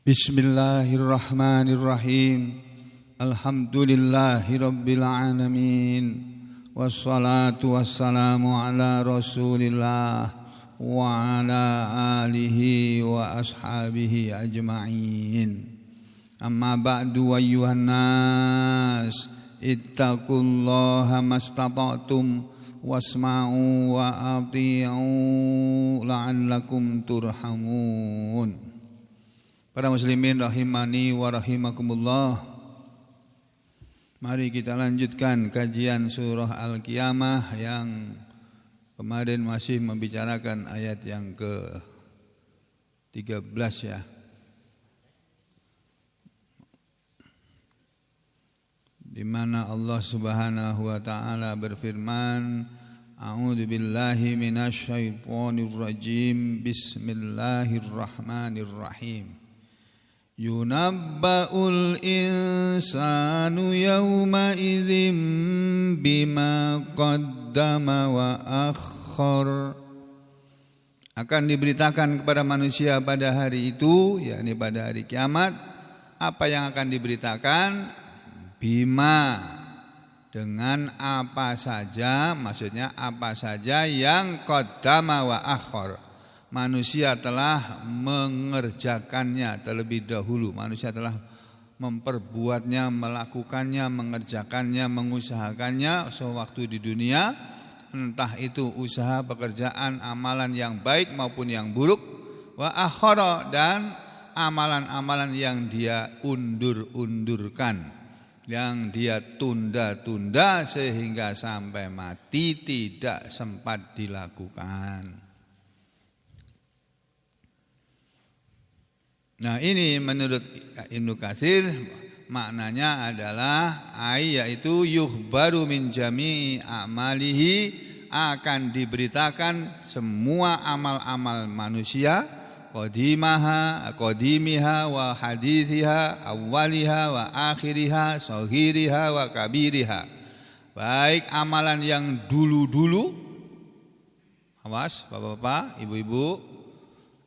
Bismillahirrahmanirrahim. Alhamdulillahi rabbil alamin. Wassalatu wassalamu ala Rasulillah wa ala alihi wa ashabihi ajma'in. Amma ba'du ayyuhan nas, ittaqullaha mastata'tum wasma'u wa ati'u la'allakum turhamun. Para muslimin rahimani wa rahimakumullah. Mari kita lanjutkan kajian surah Al-Qiyamah yang kemarin masih membicarakan ayat yang ke-13 ya. Di mana Allah Subhanahu wa taala berfirman, A'udzu billahi minasy syaithanir rajim. Bismillahirrahmanirrahim. Yunabba'ul insanu yawma idzim bima qaddama wa akhkhar. Akan diberitakan kepada manusia pada hari itu, yakni pada hari kiamat, apa yang akan diberitakan? Bima, dengan apa saja, maksudnya apa saja yang qaddama wa akhkhar. Manusia telah mengerjakannya terlebih dahulu. Manusia telah memperbuatnya, melakukannya, mengerjakannya, mengusahakannya sewaktu di dunia. Entah itu usaha, pekerjaan, amalan yang baik maupun yang buruk. Wa akhara, dan amalan-amalan yang dia undur-undurkan, yang dia tunda-tunda sehingga sampai mati tidak sempat dilakukan. Nah, ini menurut Ibnu Katsir maknanya adalah yaitu yukhbaru min jami'i a'malihi, akan diberitakan semua amal-amal manusia, qadimiha wa hadithiha, awwaliha wa akhiriha, saghiriha wa kabiriha. Baik amalan yang dulu-dulu, awas bapak-bapak, ibu-ibu,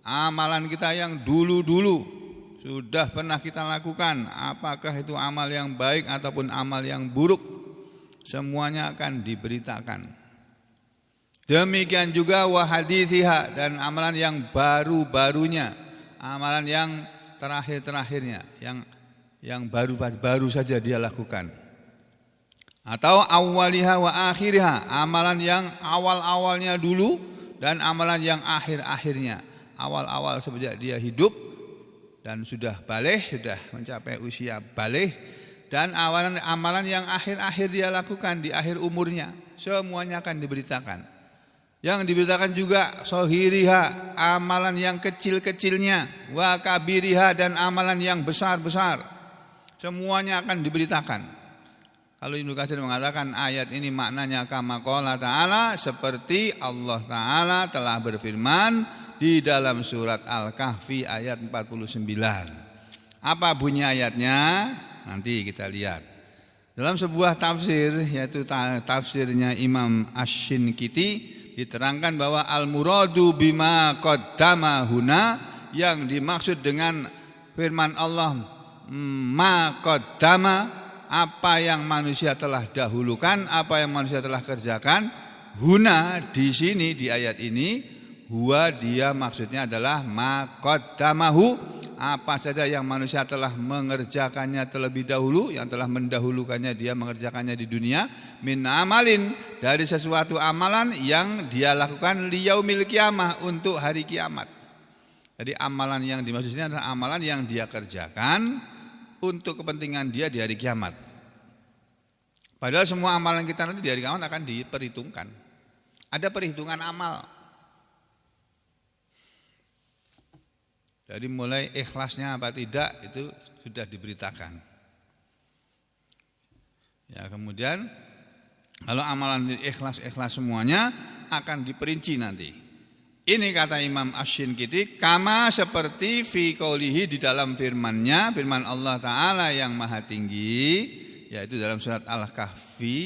amalan kita yang dulu-dulu sudah pernah kita lakukan, apakah itu amal yang baik ataupun amal yang buruk, semuanya akan diberitakan. Demikian juga wa hadithiha, dan amalan yang baru-barunya, amalan yang terakhir-terakhirnya, yang baru saja dia lakukan. Atau awwaliha wa akhiriha, amalan yang awal-awalnya dulu dan amalan yang akhir-akhirnya. Awal-awal sejak dia hidup dan sudah baligh, sudah mencapai usia baligh, dan amalan yang akhir-akhir dia lakukan di akhir umurnya, semuanya akan diberitakan. Yang diberitakan juga sohiriha, amalan yang kecil-kecilnya, wa kabiriha, dan amalan yang besar-besar, semuanya akan diberitakan. Kalau Ibnu Katsir mengatakan ayat ini maknanya kama qala ta'ala, seperti Allah Ta'ala telah berfirman di dalam surat Al-Kahfi ayat 49. Apa bunyi ayatnya? Nanti kita lihat. Dalam sebuah tafsir, yaitu tafsirnya Imam Asy-Syinkiti, diterangkan bahwa al-muradu bima qaddama huna, yang dimaksud dengan firman Allah ma qaddama, apa yang manusia telah dahulukan, apa yang manusia telah kerjakan. Huna di sini, di ayat ini, huwa, dia maksudnya adalah ma qaddamahu, apa saja yang manusia telah mengerjakannya terlebih dahulu, yang telah mendahulukannya, dia mengerjakannya di dunia, min amalin, dari sesuatu amalan yang dia lakukan liyaumil qiyamah, untuk hari kiamat. Jadi amalan yang dimaksudnya adalah amalan yang dia kerjakan untuk kepentingan dia di hari kiamat. Padahal semua amalan kita nanti di hari kiamat akan diperhitungkan. Ada perhitungan amal. Jadi mulai ikhlasnya apa tidak itu sudah diberitakan. Ya, kemudian kalau amalan ikhlas semuanya akan diperinci nanti. Ini kata Imam Asy-Syinkiti, kama seperti fi qoulihi, di dalam firman-Nya, firman Allah Ta'ala yang maha tinggi, yaitu dalam surat Al-Kahfi,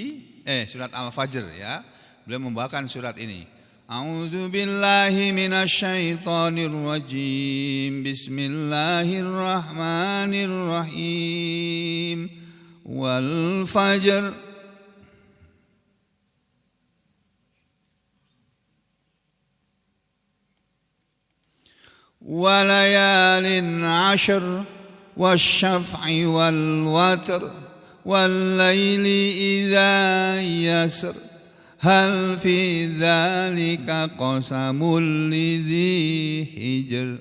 surat Al-Fajr ya. Beliau membawakan surat ini. A'udzu billahi minasy syaithanir rajim. Bismillahirrahmanirrahim. Wal fajr wa layalin 'ashr wasyaf'i wal watr wal laili idza yasr hal fi dzalika qasamul lidzi hijr.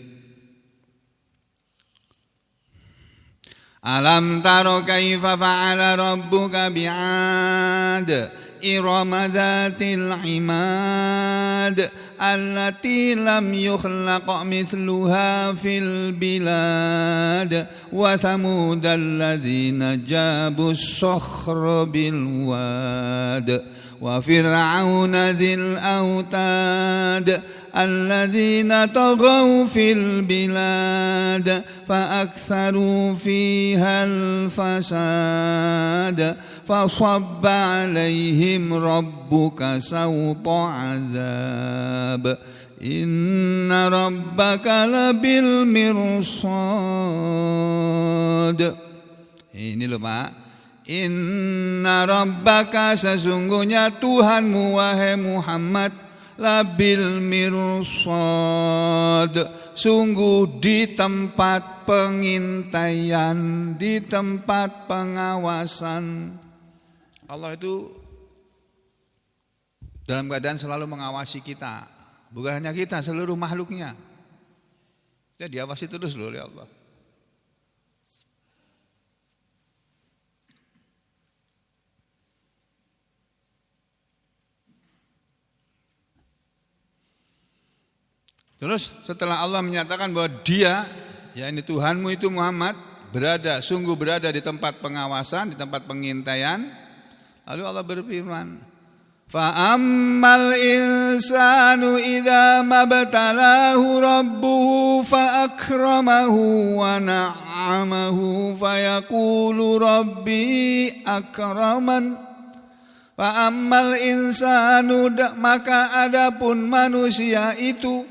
Alam taro kaifa fa'ala rabbuka bi'ad إرم ذات العماد التي لم يخلق مثلها في البلاد وثمود الذين جابوا الصخر بالواد وفرعون ذي الأوتاد الذين طغوا في البلاد فأكثروا فيها الفساد فصب عليهم ربك سوط عذاب إن ربك لبالمرصاد. Ini loh Pak, Inna rabbaka sesungguhnya Tuhanmu wahai Muhammad labil mirsad, sungguh di tempat pengintaian, di tempat pengawasan. Allah itu dalam keadaan selalu mengawasi kita, bukan hanya kita, seluruh makhluknya. Kita diawasi terus loh oleh Allah. Terus setelah Allah menyatakan bahwa dia, yakni Tuhanmu itu Muhammad, sungguh berada di tempat pengawasan, di tempat pengintaian. Lalu Allah berfirman, فَأَمَّا الْإِنسَانُ إِذَا مَبْتَلَاهُ رَبُّهُ فَأَكْرَمَهُ وَنَعَّمَهُ فَيَقُولُ رَبِّي أَكْرَمَنِ. Fa'ammal insanu, maka adapun manusia itu,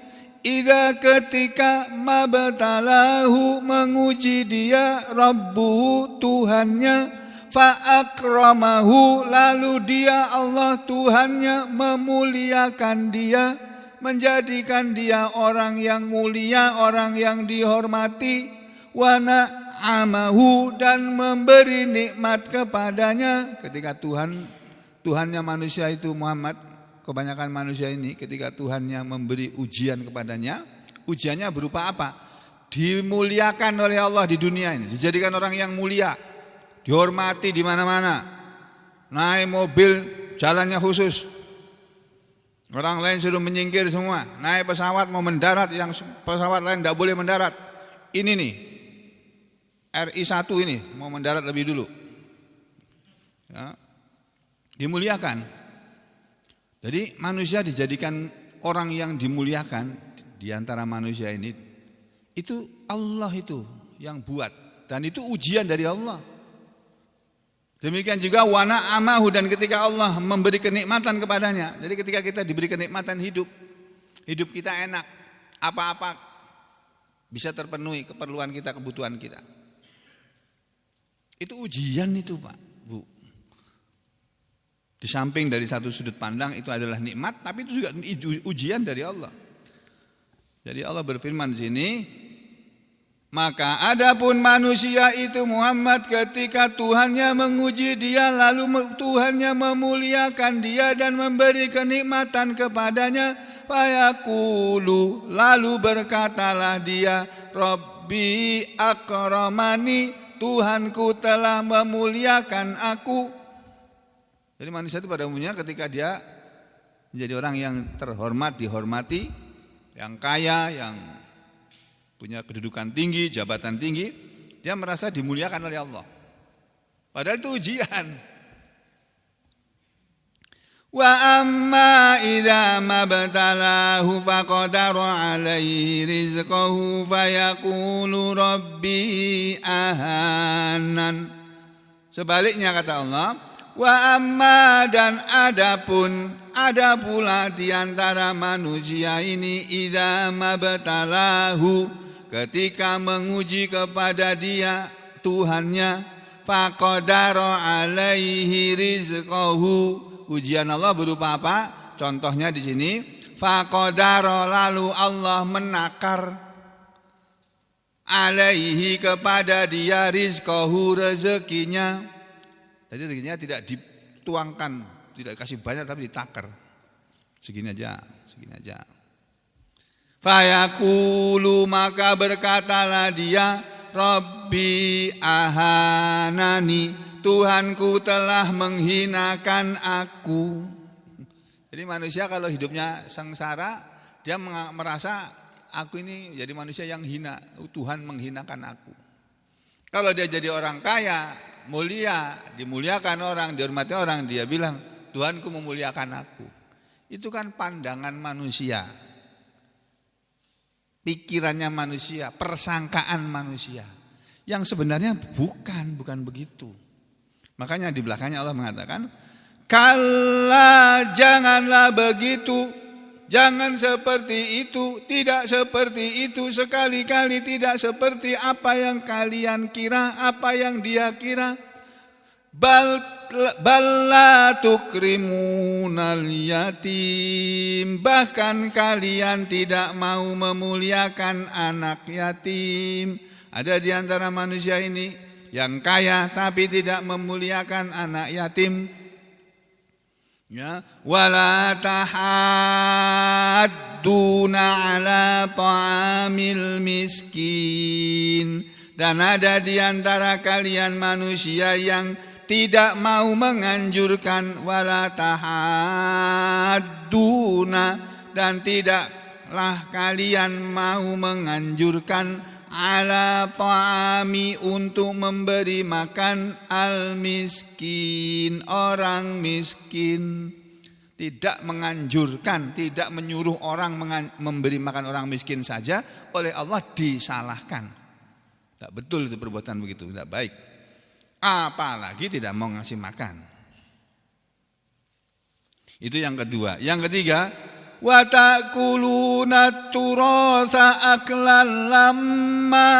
idza ketika mabtalahu menguji dia, rabbuhu Tuhannya, fa'akramahu lalu dia Allah Tuhannya memuliakan dia, menjadikan dia orang yang mulia, orang yang dihormati, wa na'amahu dan memberi nikmat kepadanya. Ketika Tuhannya manusia itu Muhammad, kebanyakan manusia ini ketika Tuhannya memberi ujian kepadanya, ujiannya berupa apa? Dimuliakan oleh Allah di dunia ini, dijadikan orang yang mulia, dihormati di mana-mana, naik mobil jalannya khusus, orang lain suruh menyingkir semua, naik pesawat mau mendarat, yang pesawat lain tidak boleh mendarat. Ini nih RI1 ini mau mendarat lebih dulu, ya, dimuliakan. Jadi manusia dijadikan orang yang dimuliakan di antara manusia ini, itu Allah itu yang buat, dan itu ujian dari Allah. Demikian juga wana amahu, dan ketika Allah memberi kenikmatan kepadanya. Jadi ketika kita diberi kenikmatan hidup kita enak, apa-apa bisa terpenuhi keperluan kita, kebutuhan kita. Itu ujian itu Pak, Bu. Di samping dari satu sudut pandang itu adalah nikmat, tapi itu juga ujian dari Allah. Jadi Allah berfirman di sini, maka adapun manusia itu Muhammad ketika Tuhannya menguji dia, lalu Tuhannya memuliakan dia dan memberi kenikmatan kepadanya, fayaqulu lalu berkatalah dia, Rabbi akramani, Tuhanku telah memuliakan aku. Jadi manusia itu pada umumnya ketika dia menjadi orang yang terhormat, dihormati, yang kaya, yang punya kedudukan tinggi, jabatan tinggi, dia merasa dimuliakan oleh Allah. Padahal itu ujian. Wa amma idza mabtalahu faqadara alaihi rizqahu fayaqulu rabbi ahanan. Sebaliknya kata Allah, wa amma dan adapun Ada pula di antara manusia ini idza mabtalahu, ketika menguji kepada dia Tuhannya, faqadara alaihi rizqahu. Ujian Allah berupa apa? Contohnya di sini, faqadara, lalu Allah menakar alaihi, kepada dia, rizqahu, rezekinya. Jadi rezekinya tidak dituangkan, tidak kasih banyak tapi ditakar. Segini aja, segini aja. Fayaqulu, maka berkatalah dia, Rabbi ahanani, Tuhanku telah menghinakan aku. Jadi manusia kalau hidupnya sengsara, dia merasa aku ini jadi manusia yang hina, Tuhan menghinakan aku. Kalau dia jadi orang kaya, mulia, dimuliakan orang, dihormati orang, dia bilang Tuhanku memuliakan aku. Itu kan pandangan manusia, pikirannya manusia, persangkaan manusia. Yang sebenarnya bukan begitu. Makanya di belakangnya Allah mengatakan, kalla, janganlah begitu, jangan seperti itu, tidak seperti itu, sekali-kali tidak seperti apa yang kalian kira, apa yang dia kira. Balla tukrimunal yatim, bahkan kalian tidak mau memuliakan anak yatim. Ada di antara manusia ini yang kaya tapi tidak memuliakan anak yatim. Ya, wala tahadduna ala ta'amil miskin, dan ada di antara kalian manusia yang tidak mau menganjurkan, wala tahadduna, dan tidaklah kalian mau menganjurkan, ala ta'ami, untuk memberi makan, al miskin, orang miskin. Tidak menganjurkan, tidak menyuruh orang memberi makan orang miskin saja, oleh Allah disalahkan. Tidak betul itu perbuatan begitu, tidak baik. Apalagi tidak mau ngasih makan. Itu yang kedua. Yang ketiga, wa ta'kuluna turatsa aklan lamma,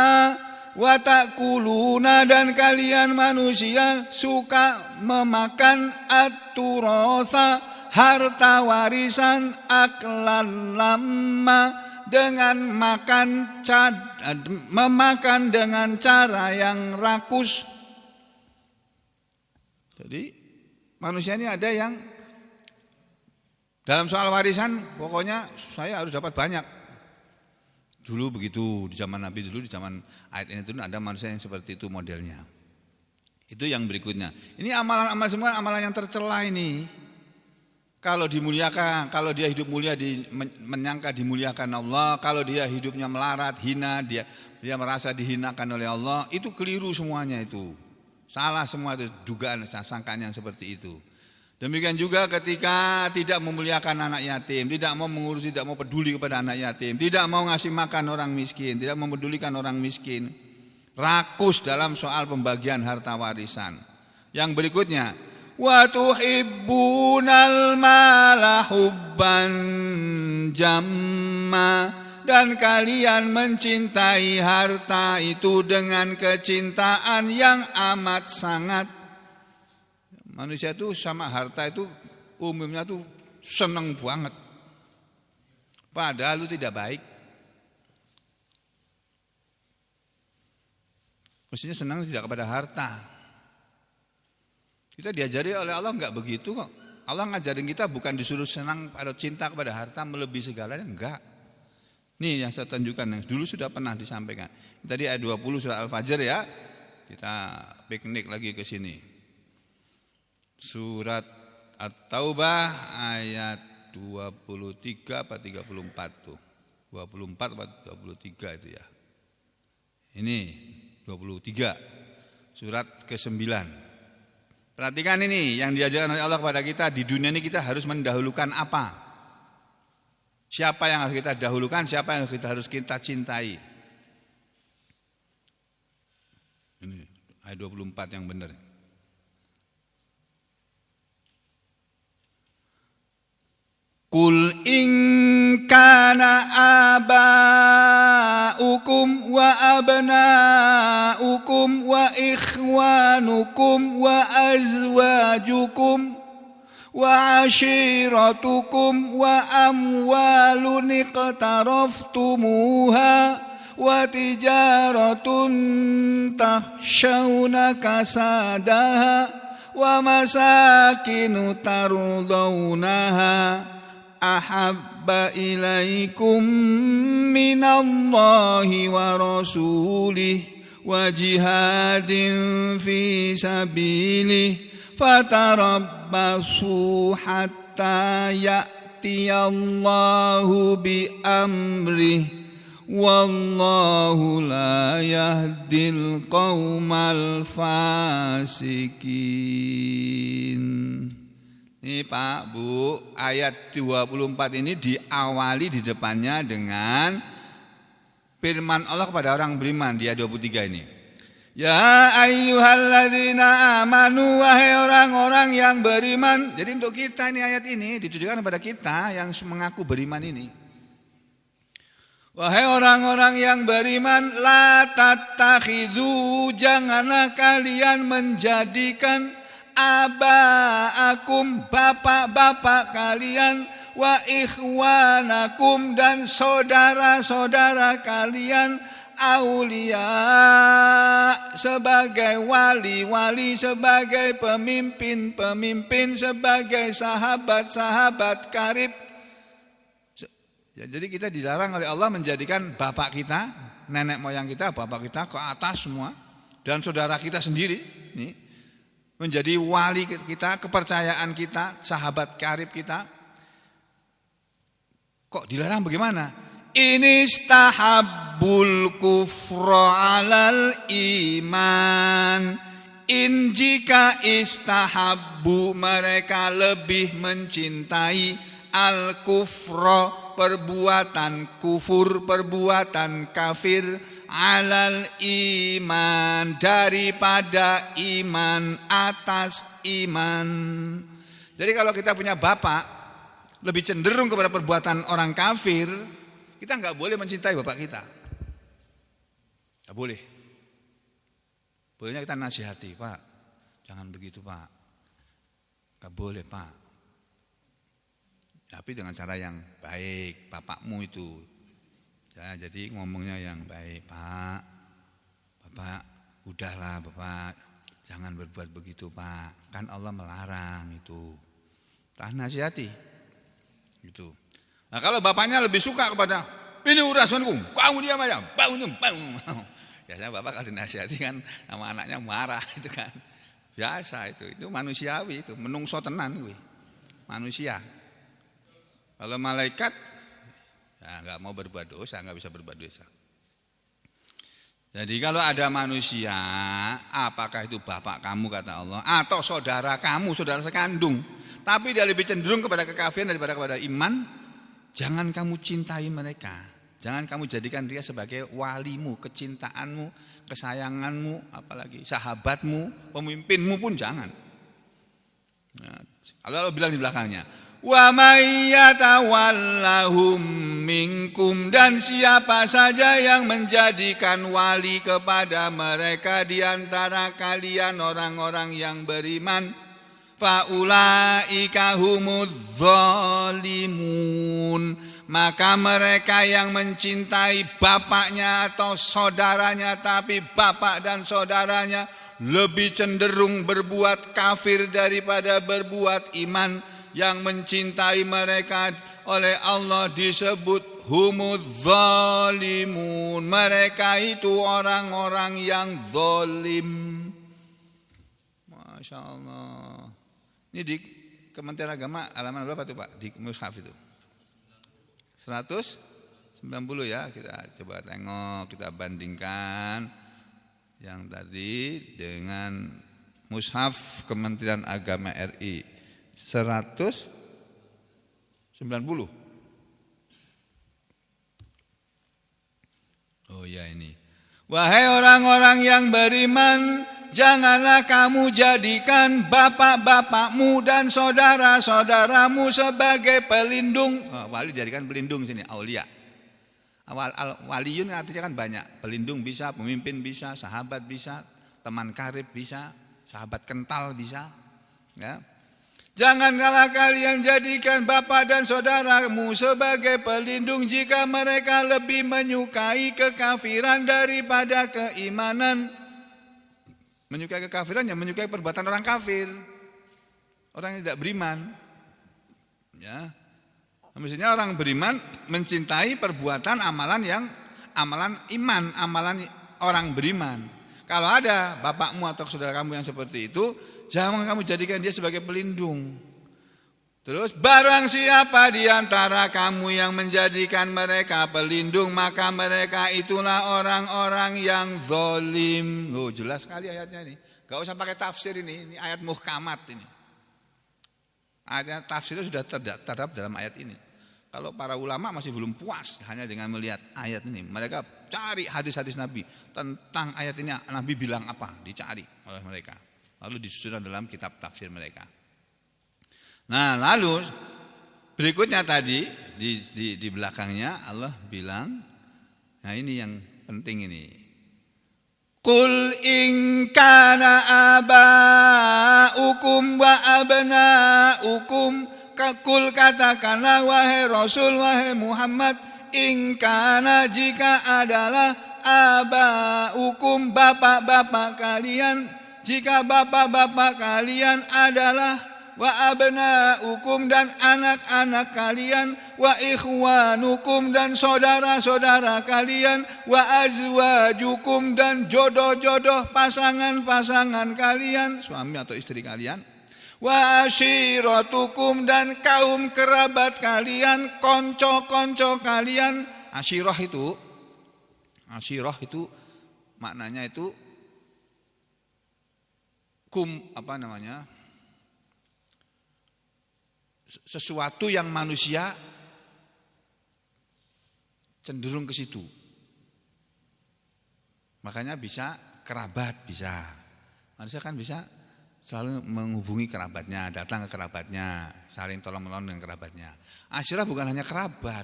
wa ta'kuluna, dan kalian manusia suka memakan at-turatsa, harta warisan, aklan lamma, dengan memakan dengan cara yang rakus. Jadi manusia ini ada yang dalam soal warisan, pokoknya saya harus dapat banyak. Dulu begitu, di zaman Nabi dulu, di zaman ayat ini turun, ada manusia yang seperti itu modelnya. Itu yang berikutnya. Ini amalan-amalan semua, amalan yang tercela ini. Kalau dimuliakan, kalau dia hidup mulia, menyangka dimuliakan Allah. Kalau dia hidupnya melarat, hina, dia merasa dihinakan oleh Allah. Itu keliru semuanya itu. Salah semua itu, dugaan, sangkaan yang seperti itu. Demikian juga ketika tidak memuliakan anak yatim, tidak mau mengurus, tidak mau peduli kepada anak yatim, tidak mau ngasih makan orang miskin, tidak memedulikan orang miskin, rakus dalam soal pembagian harta warisan. Yang berikutnya, wa tuhibbunal mala hubban jamma, dan kalian mencintai harta itu dengan kecintaan yang amat sangat. Manusia itu sama harta itu umumnya tuh senang banget. Padahal itu tidak baik. Mestinya senang tidak kepada harta. Kita diajari oleh Allah enggak begitu kok. Allah ngajarin kita bukan disuruh senang atau cinta kepada harta melebihi segalanya, enggak. Nih yang saya tunjukkan, yang dulu sudah pernah disampaikan. Tadi ayat 20 surah Al-Fajr ya. Kita piknik lagi ke sini. Surat At-Taubah ayat 23 apa 34 tuh. 24 apa 23 itu ya. Ini 23. Surat ke-9. Perhatikan ini yang diajarkan oleh Allah kepada kita. Di dunia ini kita harus mendahulukan apa? Siapa yang harus kita dahulukan, siapa yang harus kita cintai. Ini ayat 24 yang benar. Qul in kana aba'ukum wa abna'ukum wa ikhwanukum wa azwajukum wa ashiratukum wa amwalun iqtaraftumuha wa tijaratun takhshawna kasadaha wa masakinu tardawnaha ahabba ilaikum minallahi wa rasulih wa jihadin fi sabilih fatarabbasu hatta ya'tiyallahu bi amrih wallahu la yahdil qaumal fasikin. Ini Pak, Bu, ayat 24 ini diawali di depannya dengan firman Allah kepada orang beriman di ayat 23 ini. Ya ayyuhalladzina amanu, wahai orang-orang yang beriman. Jadi untuk kita ini ayat ini ditujukan kepada kita yang mengaku beriman ini. Wahai orang-orang yang beriman, la tattakhidhu, janganlah kalian menjadikan aba'akum, bapak-bapak kalian, wa ikhwanakum, dan saudara-saudara kalian, aulia, sebagai wali-wali, sebagai pemimpin-pemimpin, sebagai sahabat-sahabat karib. Jadi kita dilarang oleh Allah menjadikan bapak kita, nenek moyang kita, bapak kita ke atas semua, dan saudara kita sendiri nih menjadi wali kita, kepercayaan kita, sahabat karib kita. Kok dilarang bagaimana? Inistahabbul kufra alal iman. In, jika istahabbu, mereka lebih mencintai al kufra, perbuatan kufur, perbuatan kafir, alal iman, daripada iman, atas iman. Jadi kalau kita punya bapak lebih cenderung kepada perbuatan orang kafir, kita nggak boleh mencintai bapak kita. Nggak boleh. Bolehnya kita nasihati, Pak, jangan begitu Pak. Nggak boleh Pak. Tapi dengan cara yang baik, bapakmu itu. Ya, jadi ngomongnya yang baik, Pak. Bapak, udahlah Bapak, jangan berbuat begitu Pak. Kan Allah melarang itu. Tak nasihati. Gitu. Nah, kalau bapaknya lebih suka kepada ini urusanku, kamu diam aja, bangun. Biasanya bapak kalau dinasihati kan sama anaknya marah itu kan. Biasa itu manusiawi itu, menungso tenan gue. Manusia. Kalau malaikat ya nggak mau berbuat dosa, nggak bisa berbuat dosa. Jadi kalau ada manusia, apakah itu bapak kamu kata Allah, atau saudara kamu, saudara sekandung, tapi dia lebih cenderung kepada kekafiran daripada kepada iman, jangan kamu cintai mereka. Jangan kamu jadikan dia sebagai walimu, kecintaanmu, kesayanganmu, apalagi sahabatmu, pemimpinmu pun jangan. Nah, Allah bilang di belakangnya, wa may yatawallahum minkum, dan siapa saja yang menjadikan wali kepada mereka di antara kalian orang-orang yang beriman, faulaika humudz zalimun, maka mereka yang mencintai bapaknya atau saudaranya, tapi bapak dan saudaranya lebih cenderung berbuat kafir daripada berbuat iman, yang mencintai mereka oleh Allah disebut humudz zalimun, mereka itu orang-orang yang zalim. Masya Allah. Ini di Kementerian Agama halaman berapa tuh Pak? Di mushaf itu 190 ya. Kita coba tengok, kita bandingkan yang tadi dengan mushaf Kementerian Agama RI 190. Oh ya ini. Wahai orang-orang yang beriman, janganlah kamu jadikan bapak-bapakmu dan saudara-saudaramu sebagai pelindung. Wali dijadikan pelindung sini, aulia. Waliyun artinya kan banyak, pelindung bisa, pemimpin bisa, sahabat bisa, teman karib bisa, sahabat kental bisa, ya. Janganlah kalian jadikan bapak dan saudaramu sebagai pelindung jika mereka lebih menyukai kekafiran daripada keimanan. Menyukai kekafiran ya menyukai perbuatan orang kafir, orang yang tidak beriman. Ya, maksudnya orang beriman mencintai perbuatan amalan iman, amalan orang beriman. Kalau ada bapakmu atau saudara kamu yang seperti itu, jangan kamu jadikan dia sebagai pelindung. Terus barang siapa di antara kamu yang menjadikan mereka pelindung, maka mereka itulah orang-orang yang zalim. Loh, jelas sekali ayatnya ini. Gak usah pakai tafsir ini ayat muhkamat ini. Ayat tafsirnya sudah terdapat dalam ayat ini. Kalau para ulama masih belum puas hanya dengan melihat ayat ini, mereka cari hadis-hadis Nabi tentang ayat ini, Nabi bilang apa, dicari oleh mereka. Lalu disusun dalam kitab tafsir mereka. Nah, lalu berikutnya tadi di belakangnya Allah bilang, nah ini yang penting ini. Qul in kana aba'ukum wa abna'ukum, Kul katakanlah wahai Rasul, wahai Muhammad, in kana jika adalah aba'ukum bapak-bapak kalian, jika bapak-bapak kalian adalah wa abna'ukum dan anak-anak kalian, wa ikhwanukum dan saudara-saudara kalian, wa azwajukum dan jodoh-jodoh pasangan-pasangan kalian, suami atau istri kalian, wa ashiratukum dan kaum kerabat kalian, konco-konco kalian. Ashirah itu maknanya itu sesuatu yang manusia cenderung ke situ. Makanya bisa kerabat, bisa. Manusia kan bisa selalu menghubungi kerabatnya, datang ke kerabatnya, saling tolong-menolong dengan kerabatnya. Ashirah bukan hanya kerabat,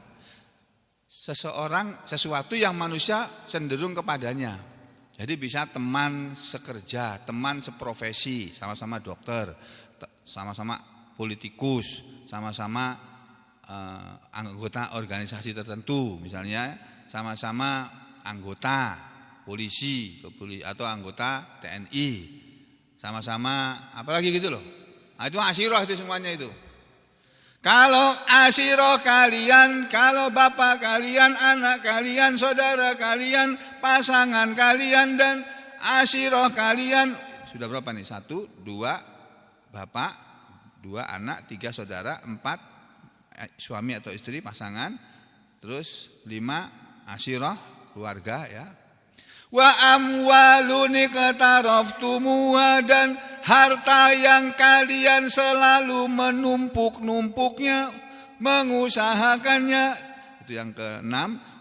sesuatu yang manusia cenderung kepadanya. Jadi bisa teman sekerja, teman seprofesi, sama-sama dokter, sama-sama politikus, sama-sama anggota organisasi tertentu, misalnya sama-sama anggota polisi atau anggota TNI. Sama-sama apalagi gitu loh. Nah, itu ashirah itu semuanya itu. Kalau ashirah kalian, kalau bapak kalian, anak kalian, saudara kalian, pasangan kalian dan ashirah kalian sudah berapa nih? 1, 2 bapak, 2 anak, 3 saudara, 4 suami atau istri pasangan, terus 5 ashirah keluarga ya. Wa amwalun iqtaraftumuha dan harta yang kalian selalu menumpuk-numpuknya, mengusahakannya. Itu yang ke-6.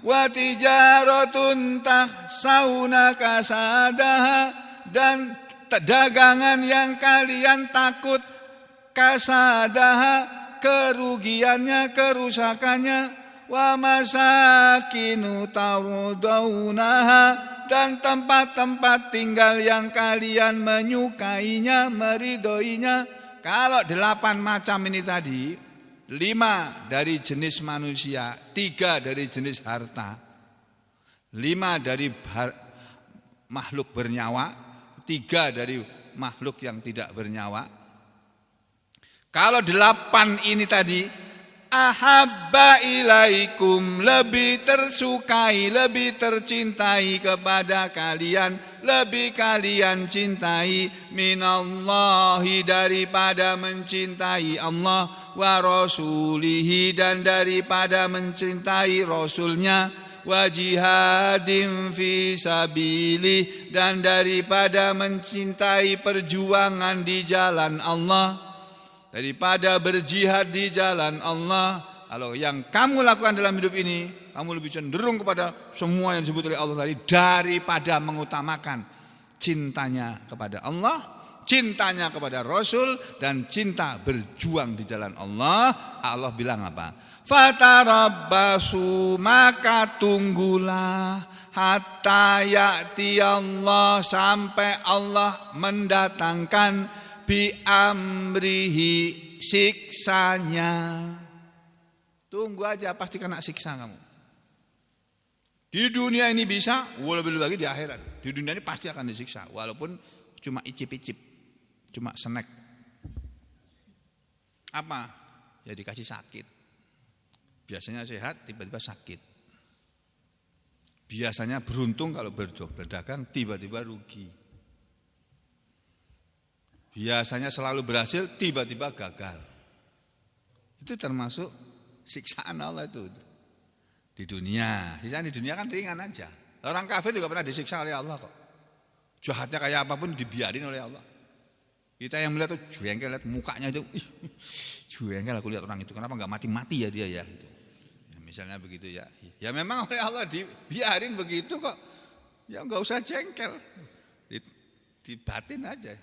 Wa tijaratun tahsauna kasadaha dan dagangan yang kalian takut kasadaha, kerugiannya, kerusakannya. Wa masakinu tardaunaha dan tempat-tempat tinggal yang kalian menyukainya, meridhoinya. Kalau 8 macam ini tadi, 5 dari jenis manusia, 3 dari jenis harta, 5 dari makhluk bernyawa, 3 dari makhluk yang tidak bernyawa. Kalau 8 ini tadi, ahabba ilaikum, lebih tersukai, lebih tercintai kepada kalian, lebih kalian cintai minallahi, daripada mencintai Allah, wa rasulihi dan daripada mencintai rasulnya, wa jihadin fi sabilih dan daripada mencintai perjuangan di jalan Allah, daripada berjihad di jalan Allah. Kalau yang kamu lakukan dalam hidup ini, kamu lebih cenderung kepada semua yang disebut oleh Allah tadi daripada mengutamakan cintanya kepada Allah, cintanya kepada Rasul, dan cinta berjuang di jalan Allah. Allah bilang apa? Fatarabbasu, maka tunggulah, hatta ya'ti Allah, sampai Allah mendatangkan bi amrihi, siksanya. Tunggu aja, pasti kena siksa kamu. Di dunia ini bisa, lebih lagi di akhirat. Di dunia ini pasti akan disiksa, walaupun cuma icip-icip, cuma snack. Apa? Ya dikasih sakit. Biasanya sehat, tiba-tiba sakit. Biasanya beruntung kalau berdagang, tiba-tiba rugi. Biasanya selalu berhasil, tiba-tiba gagal. Itu termasuk siksaan Allah itu. Di dunia. Siksaan di dunia kan ringan aja. Orang kafir juga pernah disiksa oleh Allah kok. Jahatnya kayak apapun dibiarin oleh Allah. Kita yang melihat tuh jengkel, lihat mukanya itu, jengkel aku lihat orang itu, kenapa nggak mati-mati ya dia ya gitu. Ya, misalnya begitu ya. Ya memang oleh Allah dibiarin begitu kok. Ya nggak usah jengkel. Dibatin aja.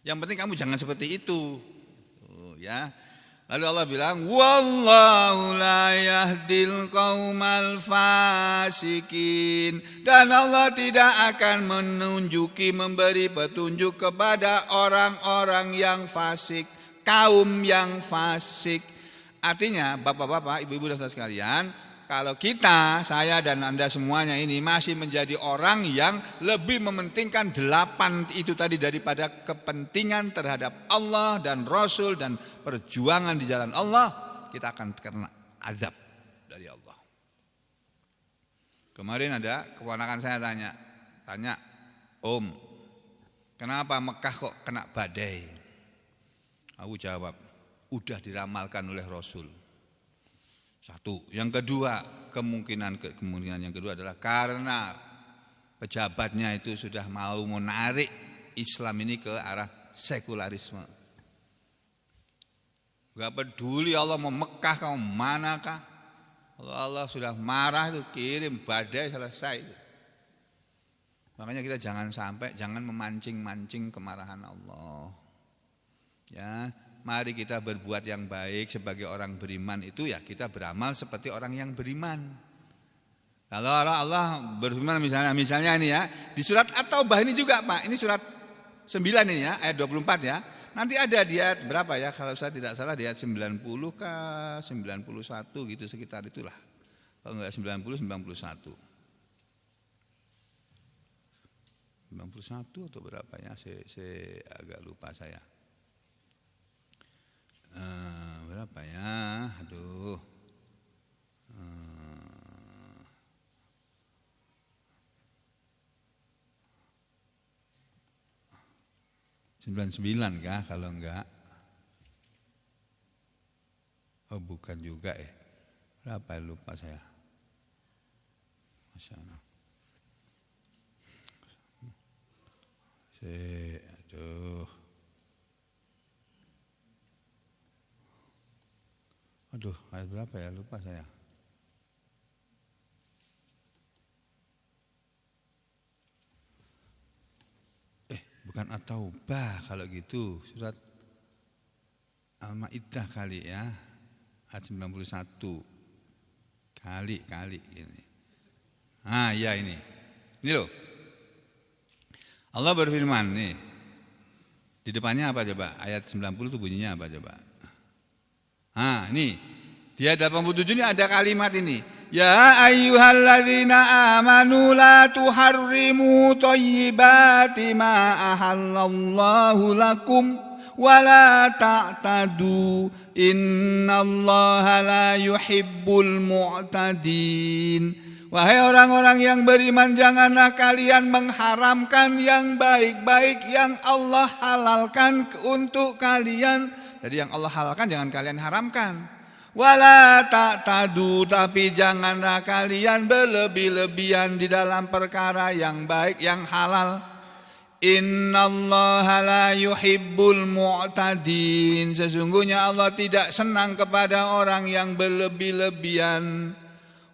Yang penting kamu jangan seperti itu. Ya. Lalu Allah bilang, wallahu la yahdil qaumal fasikin. Dan Allah tidak akan memberi petunjuk kepada orang-orang yang fasik, kaum yang fasik. Artinya, bapak-bapak, ibu-ibu dan saudara sekalian, kalau kita, saya dan Anda semuanya ini masih menjadi orang yang lebih mementingkan 8 itu tadi daripada kepentingan terhadap Allah dan Rasul dan perjuangan di jalan Allah, kita akan kena azab dari Allah. Kemarin ada keponakan saya tanya, Om, kenapa Mekah kok kena badai? Aku jawab, udah diramalkan oleh Rasul. Satu, yang kedua, kemungkinan yang kedua adalah karena pejabatnya itu sudah mau menarik Islam ini ke arah sekularisme. Gak peduli Allah mau Mekah kamu manakah, Allah sudah marah itu kirim badai selesai. Makanya kita jangan memancing-mancing kemarahan Allah. Ya. Mari kita berbuat yang baik sebagai orang beriman itu ya kita beramal seperti orang yang beriman. Kalau Allah berfirman misalnya ini ya di surat At-Taubah ini juga Pak, ini surat 9 ini ya ayat 24 ya. Nanti ada di ayat berapa ya kalau saya tidak salah di ayat 90 kah 91 gitu sekitar itulah. Kalau enggak 90 91. 91 atau berapa ya saya agak lupa saya. Berapa ya? Aduh. 99 kah kalau enggak? Oh bukan juga ya. Berapa lupa saya. Masya Allah. Aduh, ayat berapa ya? Lupa saya. Bukan At-Taubah kalau gitu. Surat Al-Maidah kali ya. Ayat 91. Kali ini. Ya ini. Ini loh. Allah berfirman nih. Di depannya apa coba? Ayat 90 itu bunyinya apa coba? Ini di ayat 87 ini ada kalimat ini. Ya ayyuhalladzina amanu la tuharrimu thayyibati ma ahallallahu lakum wa la ta'tadu innallaha la yuhibbul mu'tadin. Wahai orang-orang yang beriman, janganlah kalian mengharamkan yang baik-baik yang Allah halalkan untuk kalian. Jadi yang Allah halalkan jangan kalian haramkan. Wala ta'tadu, tapi janganlah kalian berlebih-lebihan di dalam perkara yang baik, yang halal. Innallaha la yuhibbul mu'tadin. Sesungguhnya Allah tidak senang kepada orang yang berlebih-lebihan.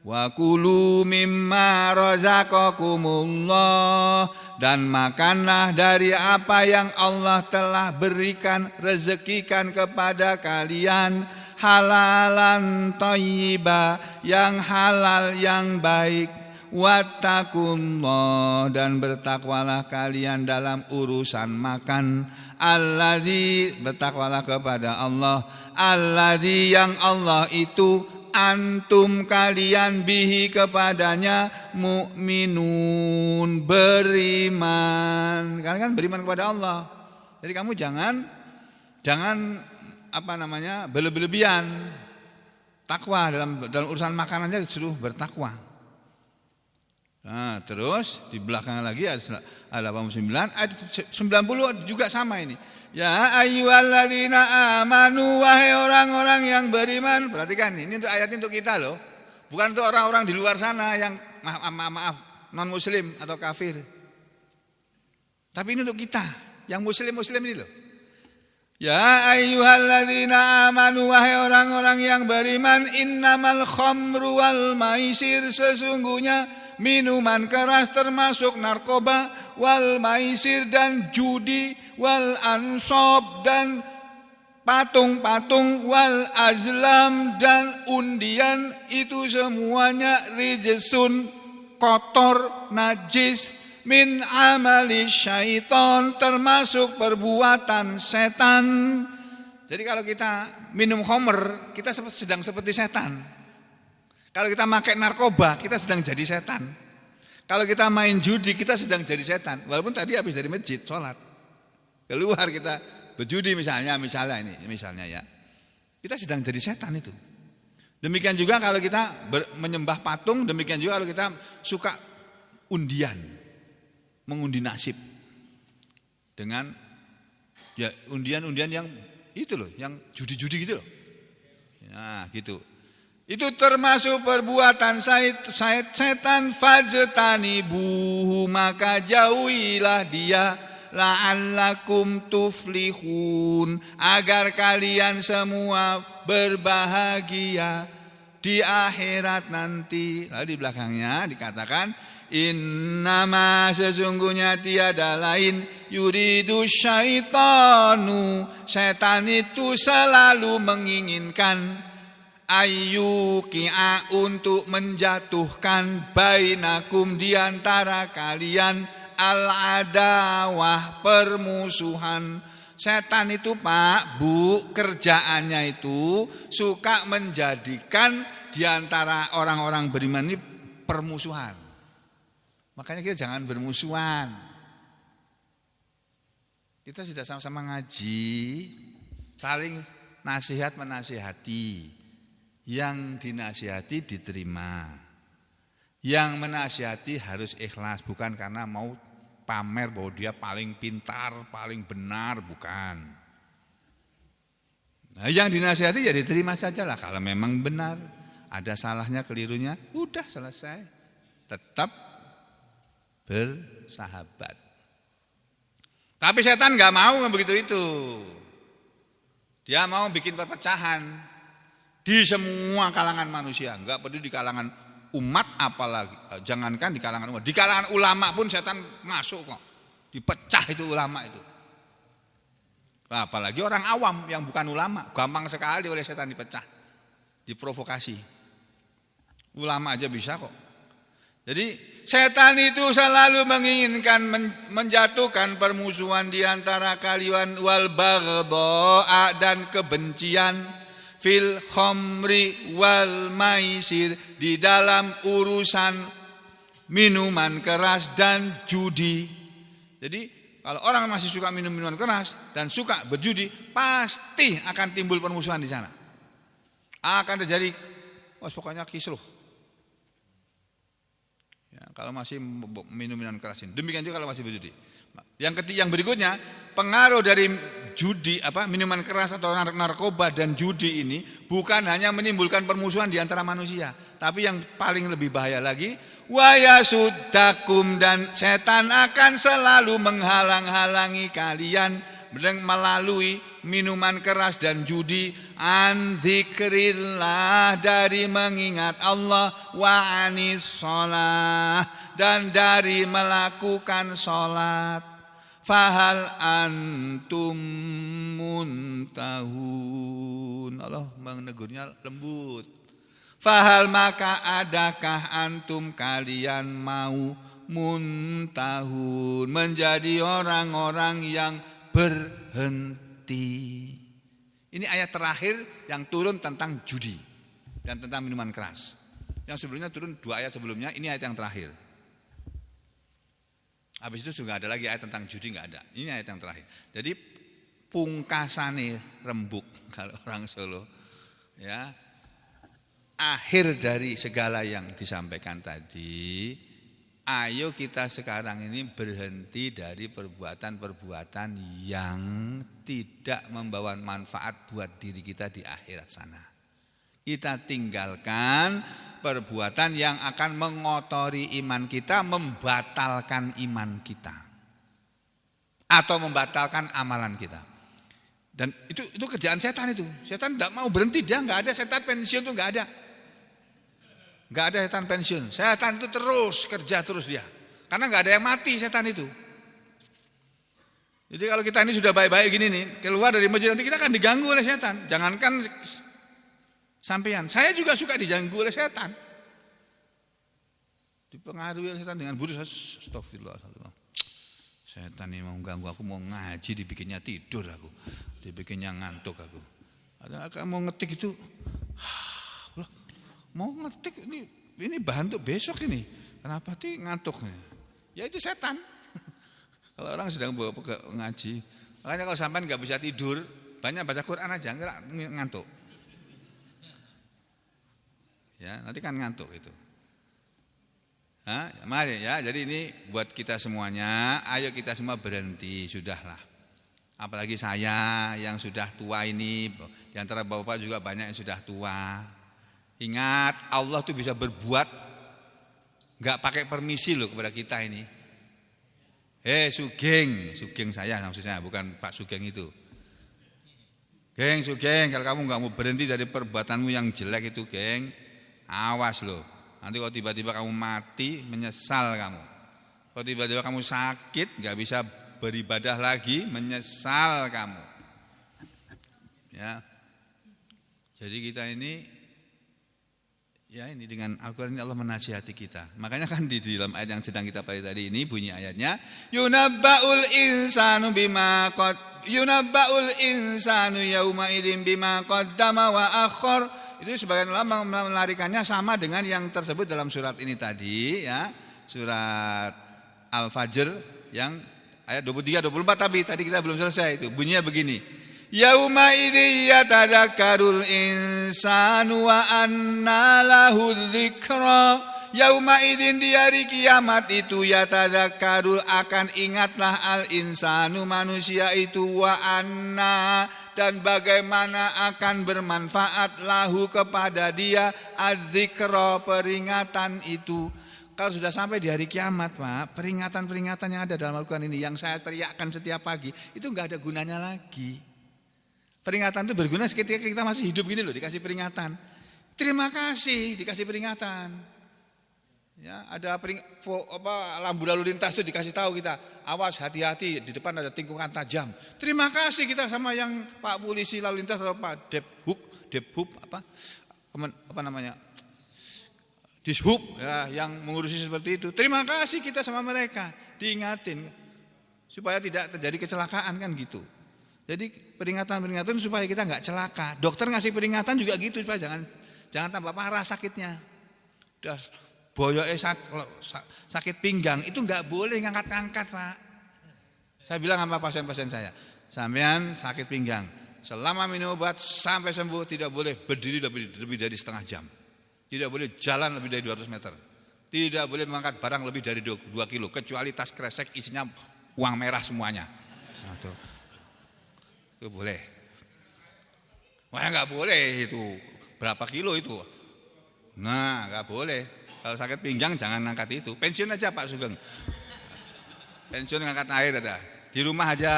Wa kulu mimma razaqakumullah, dan makanlah dari apa yang Allah telah berikan, rezekikan kepada kalian, halalan thayyiba, yang halal yang baik. Wattaqullah, dan bertakwalah kalian dalam urusan makan. Alladzi, bertakwalah kepada Allah, alladzi, yang Allah itu, antum kalian bihi kepadanya, mukminun, beriman. Kalian kan beriman kepada Allah. Jadi kamu jangan berlebihan. Takwa dalam urusan makanannya suruh bertakwa. Nah, terus di belakang lagi ada 89 ayat 90 juga sama ini. Ya ayyuhalladzina amanu, wahai orang-orang yang beriman. Perhatikan, ini untuk ayatnya untuk kita loh. Bukan untuk orang-orang di luar sana yang maaf non muslim atau kafir. Tapi ini untuk kita yang muslim ini loh. Ya ayyuhalladzina amanu, wahai orang-orang yang beriman, innamal khamru wal maisir, sesungguhnya minuman keras termasuk narkoba, wal maisir dan judi, wal ansab dan patung-patung, wal azlam dan undian, itu semuanya rijsun, kotor, najis, min amali syaitan, termasuk perbuatan setan. Jadi kalau kita minum khamr, kita sedang seperti setan. Kalau kita pakai narkoba, kita sedang jadi setan. Kalau kita main judi, kita sedang jadi setan. Walaupun tadi habis dari masjid, sholat, keluar kita berjudi misalnya ya, kita sedang jadi setan itu. Demikian juga kalau kita menyembah patung, demikian juga kalau kita suka undian, mengundi nasib dengan ya undian yang itu loh, yang judi-judi gitu loh. Nah, gitu. Itu termasuk perbuatan setan, fajtanibuhu, maka jauhilah dia, la'allakum tuflihun, agar kalian semua berbahagia di akhirat nanti. Lalu di belakangnya dikatakan, innama, sesungguhnya tiada lain, yuridu syaitanu, setan itu selalu menginginkan, ayyuki'a, untuk menjatuhkan, bainakum, diantara kalian, al-adawah, permusuhan. Setan itu Pak, Bu, kerjaannya itu suka menjadikan diantara orang-orang beriman ini permusuhan. Makanya kita jangan bermusuhan. Kita sudah sama-sama ngaji, saling nasihat menasihati. Yang dinasihati diterima, yang menasihati harus ikhlas, bukan karena mau pamer bahwa dia paling pintar, paling benar, bukan. Nah, yang dinasihati ya diterima sajalah. Kalau memang benar, ada salahnya, kelirunya, udah selesai. Tetap bersahabat. Tapi setan nggak mau begitu itu. Dia mau bikin perpecahan di semua kalangan manusia, enggak peduli di kalangan umat, apalagi jangankan di kalangan umat, di kalangan ulama pun setan masuk kok, dipecah itu ulama itu. Apalagi orang awam yang bukan ulama, gampang sekali oleh setan dipecah, diprovokasi. Ulama aja bisa kok. Jadi setan itu selalu menginginkan menjatuhkan permusuhan di antara kalian, wal baghdha, dan kebencian, fil khamri wal maisir, di dalam urusan minuman keras dan judi. Jadi kalau orang masih suka minum minuman keras dan suka berjudi, pasti akan timbul permusuhan di sana. Akan terjadi pokoknya kisruh. Ya, kalau masih minum minuman keras ini. Demikian juga kalau masih berjudi. Yang berikutnya, pengaruh dari judi, minuman keras atau narkoba dan judi ini bukan hanya menimbulkan permusuhan di antara manusia, tapi yang paling lebih bahaya lagi, wa yasuddakum, dan setan akan selalu menghalang-halangi kalian, melalui minuman keras dan judi, an zikrillah, dari mengingat Allah, wa anis sholah, dan dari melakukan sholat. Fahal antum muntahun. Allah menegurnya lembut. Fahal, maka adakah antum, kalian mau, muntahun, menjadi orang-orang yang berhenti. Ini ayat terakhir yang turun tentang judi dan tentang minuman keras. Yang sebelumnya turun 2 ayat sebelumnya, ini ayat yang terakhir. Habis itu juga ada lagi ayat tentang judi, enggak ada. Ini ayat yang terakhir. Jadi pungkasane rembuk kalau orang Solo, ya. Akhir dari segala yang disampaikan tadi, ayo kita sekarang ini berhenti dari perbuatan-perbuatan yang tidak membawa manfaat buat diri kita di akhirat sana. Kita tinggalkan perbuatan yang akan mengotori iman kita, membatalkan iman kita, atau membatalkan amalan kita. Dan itu kerjaan setan itu. Setan tidak mau berhenti, dia nggak ada setan pensiun, itu nggak ada. Nggak ada setan pensiun. Setan itu terus kerja terus dia. Karena nggak ada yang mati setan itu. Jadi kalau kita ini sudah baik-baik gini nih, keluar dari masjid nanti kita akan diganggu oleh setan. Jangankan sampean, saya juga suka diganggu oleh setan. Dipengaruhi oleh setan dengan buruk. Astagfirullah. Setan ini mau ganggu aku, mau ngaji dibikinnya tidur aku, dibikinnya ngantuk aku. Ada mau ngetik itu, mau ngetik ini bahan untuk besok ini. Kenapa sih ngantuknya? Ya itu setan. Kalau orang sedang ngaji, makanya kalau sampean nggak bisa tidur, banyak baca Quran aja, nggak ngantuk. Ya, nanti kan ngantuk itu. Mari ya, jadi ini buat kita semuanya, ayo kita semua berhenti, sudahlah. Apalagi saya yang sudah tua ini, di antara bapak juga banyak yang sudah tua. Ingat, Allah tuh bisa berbuat nggak pakai permisi loh kepada kita ini. Sugeng saya maksudnya, bukan Pak Sugeng itu. Sugeng, kalau kamu nggak mau berhenti dari perbuatanmu yang jelek itu, geng, awas loh. Nanti kalau tiba-tiba kamu mati, menyesal kamu. Kalau tiba-tiba kamu sakit, nggak bisa beribadah lagi, menyesal kamu. Ya, jadi kita ini, ya ini dengan Al-Quran ini Allah menasihati kita. Makanya kan di dalam ayat yang sedang kita pelajari tadi ini bunyi ayatnya, yunabba'ul insanu yauma idzin bima qaddama wa akhkhar. Itu sebagian ulama melarikannya sama dengan yang tersebut dalam surat ini tadi, ya, surat Al-Fajr yang ayat 23 24 tadi kita belum selesai itu. Bunyinya begini. Yauma idzi yatadzakkarul insanu wa anna lahul dzikra. Yauma idzin, di hari kiamat itu, yatadzakkarul, akan ingatlah al insanu, manusia itu, wa anna, dan bagaimana akan bermanfaat lahu kepada dia, adzikra, peringatan itu. Kalau sudah sampai di hari kiamat, Pak, peringatan-peringatan yang ada dalam Al-Quran ini yang saya teriakkan setiap pagi, itu enggak ada gunanya lagi. Peringatan itu berguna ketika kita masih hidup gini loh, dikasih peringatan. Terima kasih dikasih peringatan. Ya, ada lampu lalu lintas itu dikasih tahu kita, awas, hati-hati, di depan ada tikungan tajam. Terima kasih kita sama yang Pak Polisi lalu lintas atau Pak Debhub Dishub, ya, yang mengurusi seperti itu. Terima kasih kita sama mereka, diingatin supaya tidak terjadi kecelakaan kan gitu. Jadi peringatan-peringatan supaya kita nggak celaka. Dokter ngasih peringatan juga gitu supaya jangan tambah parah sakitnya. Udah boyoke sakit pinggang itu nggak boleh ngangkat-ngangkat, Pak. Saya bilang sama pasien-pasien saya, sampean sakit pinggang, selama minum obat sampai sembuh tidak boleh berdiri lebih dari setengah jam. Tidak boleh jalan lebih dari 200 meter. Tidak boleh mengangkat barang lebih dari 2 kilo kecuali tas kresek isinya uang merah semuanya. Nah, itu boleh. Wah, nggak boleh itu. Berapa kilo itu? Nah, nggak boleh. Kalau sakit pinggang jangan angkat itu. Pensiun aja Pak Sugeng. Pensiun ngangkat air ada. Di rumah aja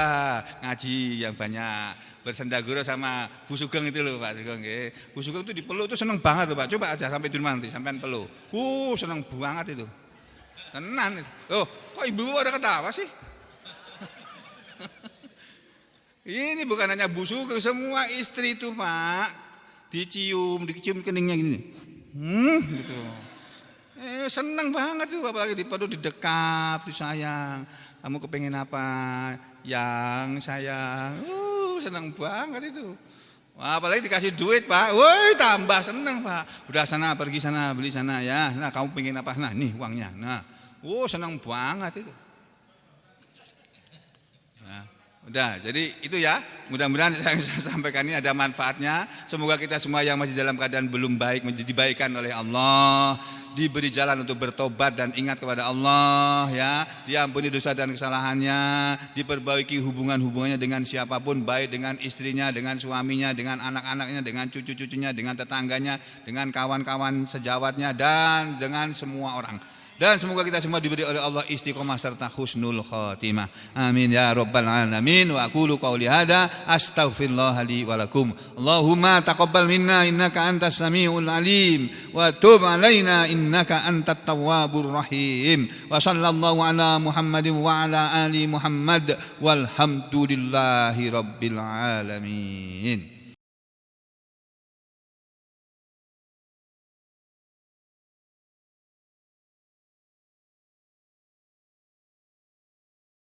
ngaji yang banyak. Bersendaguro sama Bu Sugeng itu loh Pak Sugeng. Bu Sugeng itu dipeluk tuh seneng banget tuh Pak. Coba aja sampai di rumah nanti sampean peluk. Seneng banget itu. Tenan itu. Oh, kok ibu ada ketawa sih? Ini bukan hanya Bu Sugeng, semua istri itu Pak. Dicium keningnya gini. Gitu. Seneng banget tuh apalagi dipeluk, didekap, disayang. Kamu kepengen apa? Yang sayang. Seneng banget itu. Wah, apalagi dikasih duit Pak. Woi, tambah seneng Pak. Udah sana pergi sana beli sana ya. Nah, kamu pengen apa? Nah, nih uangnya. Nah, seneng banget itu. Nah, udah, jadi itu ya. Mudah-mudahan yang saya sampaikan ini ada manfaatnya. Semoga kita semua yang masih dalam keadaan belum baik menjadi dibaikan oleh Allah, diberi jalan untuk bertobat dan ingat kepada Allah ya, diampuni dosa dan kesalahannya, diperbaiki hubungannya dengan siapapun, baik dengan istrinya, dengan suaminya, dengan anak-anaknya, dengan cucu-cucunya, dengan tetangganya, dengan kawan-kawan sejawatnya dan dengan semua orang. Dan semoga kita semua diberi oleh Allah istiqomah serta husnul khotimah. Amin ya rabbal alamin. Wa aqulu qouli hadza astaghfirullah li wa lakum. Allahumma taqabbal minna innaka antas samiul alim wa tub alaina innaka antat tawwabur rahim. Wa sallallahu ala Muhammadin wa ala ali Muhammad walhamdulillahi rabbil alamin.